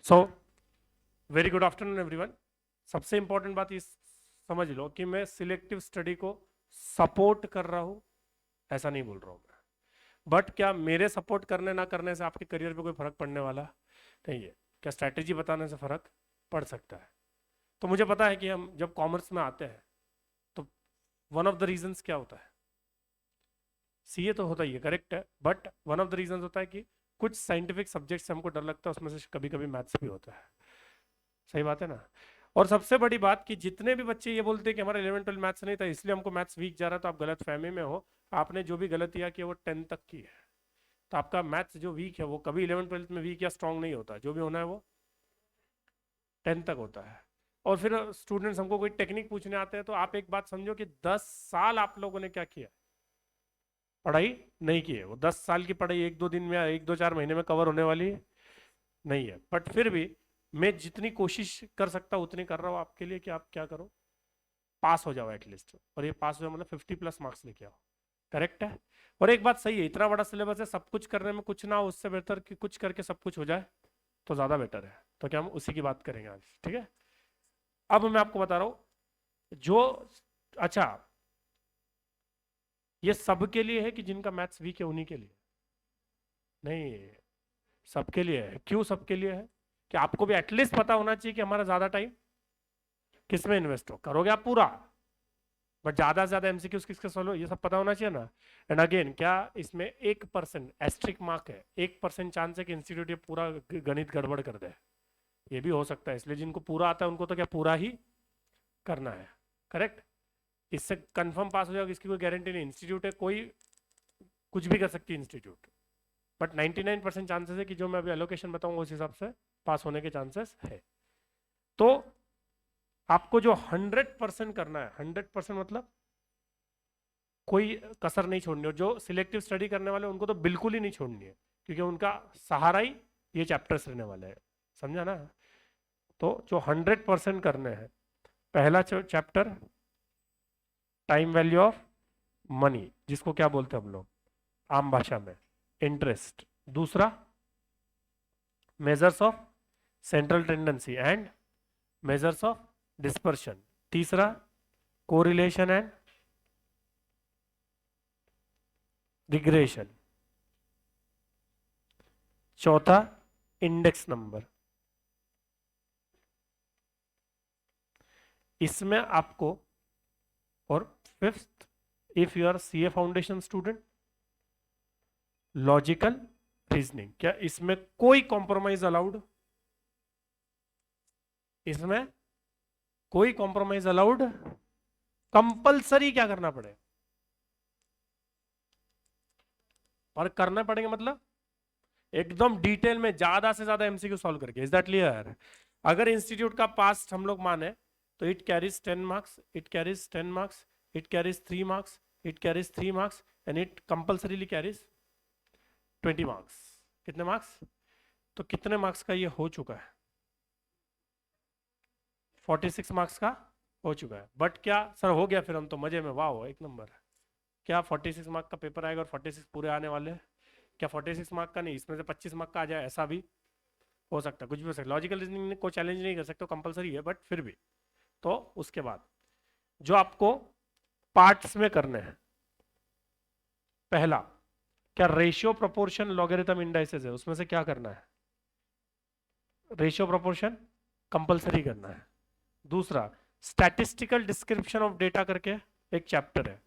So very good afternoon everyone. सबसे important बात इस समझ लो कि मैं सिलेक्टिव स्टडी को सपोर्ट कर रहा हूं, ऐसा नहीं बोल रहा हूं मैं। बट क्या मेरे सपोर्ट करने ना करने से आपके करियर पे कोई फर्क पड़ने वाला नहीं है? क्या स्ट्रैटेजी बताने से फर्क पड़ सकता है? तो मुझे पता है कि हम जब कॉमर्स में आते हैं तो वन ऑफ द रीजंस क्या होता है? सीए तो होता ही है, करेक्ट है, but one of the reasons होता है कि कुछ साइंटिफिक सब्जेक्ट से हमको डर लगता है, उसमें से कभी कभी मैथ्स भी होता है। सही बात है ना? और सबसे बड़ी बात कि जितने भी बच्चे ये बोलते हैं कि हमारा 11 12 मैथ्स नहीं था इसलिए हमको मैथ्स वीक जा रहा है, तो आप गलत फहमी में हो। आपने जो भी गलतियां की वो 10 तक की है। तो आपका मैथ्स जो वीक है वो कभी 11 12 में वीक या स्ट्रांग नहीं होता, जो भी होना है वो 10 तक होता है। और फिर स्टूडेंट्स हमको कोई टेक्निक पूछने आते हैं तो आप एक बात समझो कि 10 साल आप लोगों ने क्या किया? पढ़ाई नहीं की है। वो 10 साल की पढ़ाई एक दो दिन में या एक दो चार महीने में कवर होने वाली नहीं है। बट फिर भी मैं जितनी कोशिश कर सकता हूँ उतनी कर रहा हूँ आपके लिए कि आप क्या करो, पास हो जाओ एटलीस्ट। और ये पास हो जाओ मतलब 50+ मार्क्स लेके आओ। करेक्ट है? और एक बात सही है, इतना बड़ा सिलेबस है, सब कुछ करने में कुछ ना हो उससे बेहतर कि कुछ करके सब कुछ हो जाए तो ज्यादा बेटर है। तो क्या हम उसी की बात करेंगे आज? ठीक है। अब मैं आपको बता रहा हूं जो, अच्छा, ये सबके लिए है कि जिनका मैथ्स वीक है उन्हीं के लिए? नहीं, सबके लिए है। क्यों सबके लिए है? कि आपको भी एटलीस्ट पता होना चाहिए कि हमारा ज्यादा टाइम किसमें इन्वेस्ट हो। करोगे आप पूरा, बट ज्यादा से ज्यादा एमसीक्यूज किसके सोल्व हो ये सब पता होना चाहिए ना। एंड अगेन, क्या इसमें 1% एस्ट्रिक मार्क है? 1% चांस है कि इंस्टीट्यूट ये पूरा गणित गड़बड़ कर दे। ये भी हो सकता है, इसलिए जिनको पूरा आता है उनको तो क्या पूरा ही करना है। करेक्ट? इससे कंफर्म पास हो जाओगे इसकी कोई गारंटी नहीं। इंस्टीट्यूट है, कोई कुछ भी कर सकती है इंस्टीट्यूट। बट 99% चांसेस है कि जो मैं अभी एलोकेशन बताऊंगा उस हिसाब से पास होने के चांसेस है। तो आपको जो 100% करना है, 100% मतलब कोई कसर नहीं छोड़नी। और जो सिलेक्टिव स्टडी करने वाले उनको तो बिल्कुल ही नहीं छोड़नी है, क्योंकि उनका सहारा ही ये चैप्टर्स रहने वाले हैं। समझा ना? तो जो 100% करने हैं, पहला chapter time value of money, जिसको क्या बोलते हैं हम लोग आम भाषा में इंटरेस्ट। दूसरा measures of central tendency and measures of dispersion. तीसरा कोरिलेशन एंड रिग्रेशन। चौथा इंडेक्स नंबर। इसमें आपको, और fifth, if you are CA foundation student, logical reasoning. क्या इसमें कोई कॉम्प्रोमाइज अलाउड? इसमें कोई कॉम्प्रोमाइज अलाउड? कंपलसरी क्या करना पड़े? और करना पड़ेगा मतलब एकदम डिटेल में ज्यादा से ज्यादा एमसीक्यू सॉल्व करके। Is that clear? अगर इंस्टीट्यूट का पास्ट हम लोग माने तो it carries 10 marks, it carries 10 marks, it carries 3 marks, it carries 3 marks, and it compulsorily carries 20 marks. कितने मार्क्स? तो कितने मार्क्स का ये हो चुका है? 46 मार्क्स का हो चुका है। बट क्या सर हो गया फिर हम तो मजे में, वाह एक नंबर। क्या 46 मार्क का पेपर आएगा और 46 पूरे आने वाले हैं? क्या 46 मार्क का नहीं, इसमें से 25 मार्क का आ जाए, ऐसा भी हो सकता है। कुछ भी हो सकता है। लॉजिकल रीजनिंग को चैलेंज नहीं कर सकते, कंपलसरी है, बट फिर भी। तो उसके बाद जो आपको पार्ट्स में करने हैं, पहला क्या रेशियो प्रोपोर्शन लॉगरिथम इंडाइसेस है, उसमें से क्या करना है? रेशियो प्रोपोर्शन कंपलसरी करना है। दूसरा स्टैटिस्टिकल डिस्क्रिप्शन ऑफ डेटा करके एक चैप्टर है,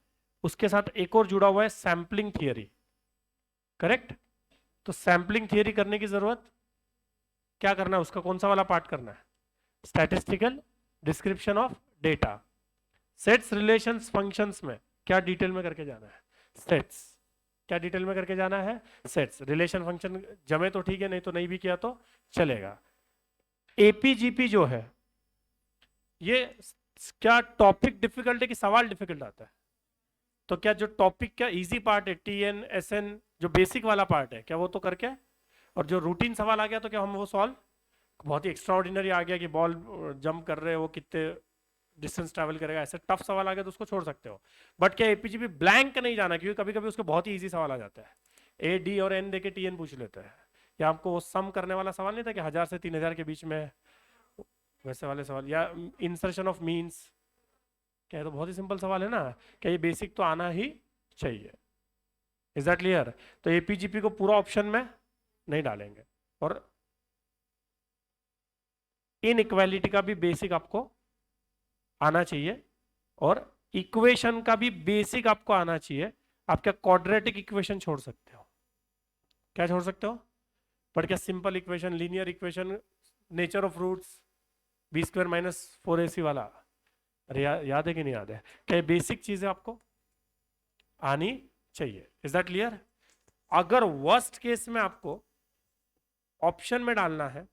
उसके साथ एक और जुड़ा हुआ है सैम्पलिंग थियरी। करेक्ट? तो सैम्पलिंग थियरी करने की जरूरत, क्या करना है उसका, कौन सा वाला पार्ट करना है? Statistical description of data. Sets relations functions में क्या डिटेल में करके जाना है? सेट्स। क्या डिटेल में करके जाना है? सेट्स। रिलेशन फंक्शन जमे तो ठीक है, नहीं तो नहीं भी किया तो चलेगा। एपीजीपी जो है ये क्या टॉपिक डिफिकल्ट है कि सवाल डिफिकल्ट आता है? तो क्या जो टॉपिक का इजी पार्ट है, टीएन एसएन, जो बेसिक वाला पार्ट है, क्या वो तो करके, और जो रूटीन सवाल आ गया तो क्या हम वो सॉल्व, बहुत ही एक्स्ट्रा ऑर्डिनरी आ गया कि बॉल जंप कर रहे हो वो कितने डिस्टेंस ट्रैवल करेगा, ऐसे टफ सवाल आ गया तो उसको छोड़ सकते हो। बट क्या एपीजीपी ब्लैंक नहीं जाना, क्योंकि कभी कभी उसके बहुत ही ईजी सवाल आ जाता है। ए डी और एन देके टीएन पूछ लेते हैं, क्या आपको वो सम करने वाला सवाल नहीं था कि 1000 से 3000 के बीच में है? वैसे वाले सवाल, या इंसर्शन ऑफ मीन्स, क्या है? तो बहुत ही सिंपल सवाल है ना, क्या ये बेसिक तो आना ही चाहिए। Is that clear? तो एपीजीपी को पूरा ऑप्शन में नहीं डालेंगे, और इनइक्वालिटी का भी बेसिक आपको आना चाहिए, और इक्वेशन का भी बेसिक आपको आना चाहिए। आप क्या क्वाड्रेटिक इक्वेशन छोड़ सकते हो? क्या छोड़ सकते हो? पर क्या simple equation, linear equation, nature of roots, b square minus 4ac वाला, अरे याद है कि नहीं याद है? क्या बेसिक चीजें आपको आनी चाहिए। Is that clear? अगर वर्स्ट केस में आपको ऑप्शन में डालना है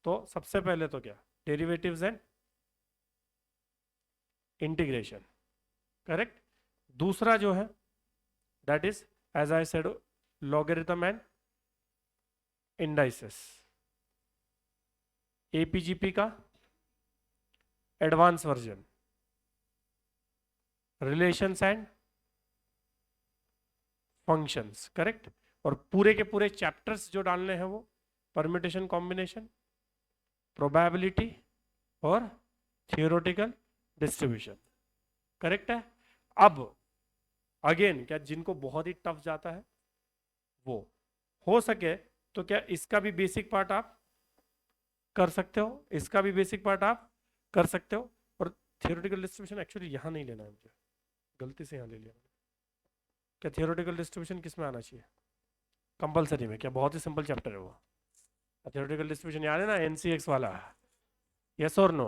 तो सबसे पहले तो क्या, डेरिवेटिव्स एंड इंटीग्रेशन, करेक्ट। दूसरा जो है that is as I said logarithm and indices. APGP का advance version, relations and functions, correct. और पूरे के पूरे चैप्टर्स जो डालने हैं वो परम्यूटेशन, कॉम्बिनेशन, प्रोबेबिलिटी और थियोरेटिकल डिस्ट्रीब्यूशन, करेक्ट है। अब अगेन क्या जिनको बहुत ही टफ जाता है वो हो सके तो क्या इसका भी बेसिक पार्ट आप कर सकते हो, इसका भी बेसिक पार्ट आप कर सकते हो। और थियोरेटिकल डिस्ट्रीब्यूशन एक्चुअली यहां नहीं लेना है मुझे, गलती से यहां ले लिया। क्या थियोरेटिकल डिस्ट्रीब्यूशन किस में आना चाहिए? कंपलसरी में। क्या बहुत ही सिंपल चैप्टर है वो। थियोरेटिकल डिस्ट्रीब्यूशन याद है ना, एनसीएक्स वाला, यस और नो?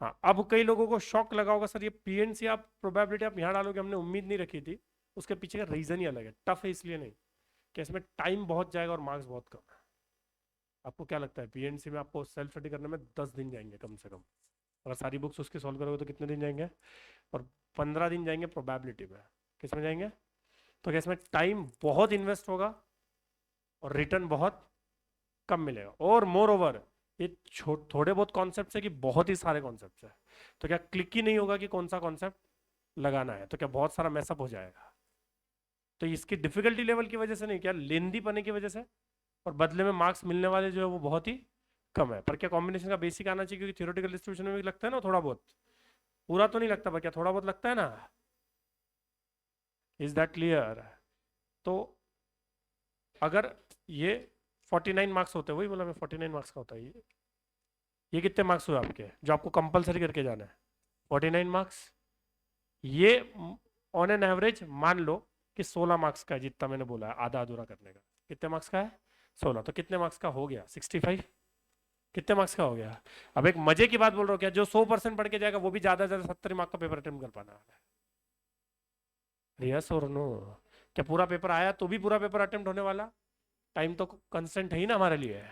हाँ। अब कई लोगों को शॉक लगा होगा, सर ये पीएनसी आप प्रोबेबिलिटी आप यहाँ डालोगे, हमने उम्मीद नहीं रखी थी। उसके पीछे का रीजन ही अलग है, टफ है इसलिए नहीं कि इसमें टाइम बहुत जाएगा और मार्क्स बहुत कम है। आपको क्या लगता है पीएनसी में आपको सेल्फ स्टडी करने में 10 दिन जाएंगे कम से कम, अगर सारी बुक्स उसके सॉल्व करोगे तो कितने दिन जाएंगे? और 15 दिन जाएंगे प्रोबेबिलिटी में। किस में जाएंगे? तो क्या इसमें टाइम बहुत इन्वेस्ट होगा और रिटर्न बहुत कम मिलेगा। और मोर ओवर ये थोड़े बहुत कॉन्सेप्ट है कि बहुत ही सारे कॉन्सेप्ट है, तो क्या क्लिक ही नहीं होगा कि कौन सा कॉन्सेप्ट लगाना है, तो क्या बहुत सारा मैसअप हो जाएगा। तो इसकी डिफिकल्टी लेवल की वजह से नहीं, क्या लेंदी पने की वजह से, और बदले में मार्क्स मिलने वाले जो है वो बहुत ही कम है। पर क्या कॉम्बिनेशन का बेसिक आना चाहिए, क्योंकि थियोरेटिकल डिस्ट्रीब्यूशन में भी लगता है ना थोड़ा बहुत, पूरा तो नहीं लगता पर क्या थोड़ा बहुत लगता है ना। Is that clear? तो अगर ये 49 मार्क्स होते हैं, वही बोला मैं 49 मार्क्स का होता है ये कितने मार्क्स हुए आपके जो आपको कंपलसरी करके जाना है? 49 मार्क्स। ये ऑन एन एवरेज मान लो कि 16 मार्क्स का है, जितना मैंने बोला है आधा अधूरा करने का। कितने मार्क्स का है? 16। तो कितने मार्क्स का हो गया? 65। कितने मार्क्स का हो गया? अब एक मजे की बात बोल रहा हूँ, क्या जो 100% पढ़ के जाएगा वो भी ज्यादा से ज्यादा 70 मार्क्स का पेपर अटेम्प्ट कर पाना है? यस और नो? क्या पूरा पेपर आया तो भी पूरा पेपर अटेम्प्ट होने वाला? टाइम तो कंस्टेंट है ही ना हमारे लिए।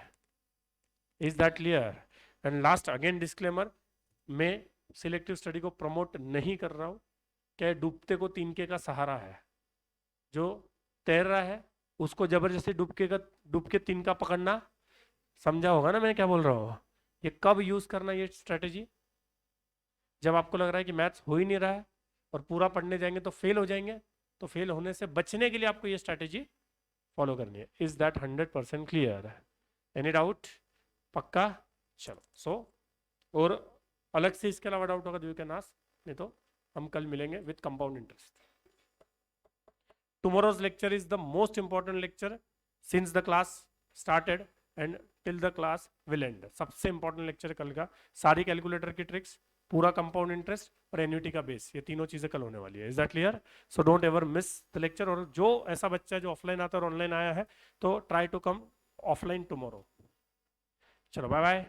Is that clear? And last again disclaimer, मैं सिलेक्टिव स्टडी को प्रमोट नहीं कर रहा हूँ। क्या डूबते को तिनके का सहारा है? जो तैर रहा है उसको जबरदस्ती डूब के तिनका पकड़ना, समझा होगा ना मैं क्या बोल रहा हूँ? ये कब यूज करना ये स्ट्रेटेजी? जब आपको लग रहा है कि मैथ्स हो ही नहीं रहा है और पूरा पढ़ने जाएंगे तो फेल हो जाएंगे, तो फेल होने से बचने के लिए आपको ये स्ट्रेटेजी फॉलो करनी है। Is that 100% clear? Any doubt? पक्का? चलो और अलग से इसके अलावा डाउट होगा तो यू कैन आस्क, नहीं तो हम कल मिलेंगे with compound interest. Tomorrow's lecture is the most important lecture since the class started and till the class will and. सबसे इंपॉर्टेंट लेक्चर कल का, सारी कैलकुलेटर की ट्रिक्स, पूरा कंपाउंड इंटरेस्ट और एन्युटी का बेस, ये तीनों चीजें कल होने वाली है। Is that clear? So don't ever miss the lecture. और जो ऐसा बच्चा है जो ऑफलाइन आता है और ऑनलाइन आया है, तो try to come offline tomorrow. चलो बाय बाय।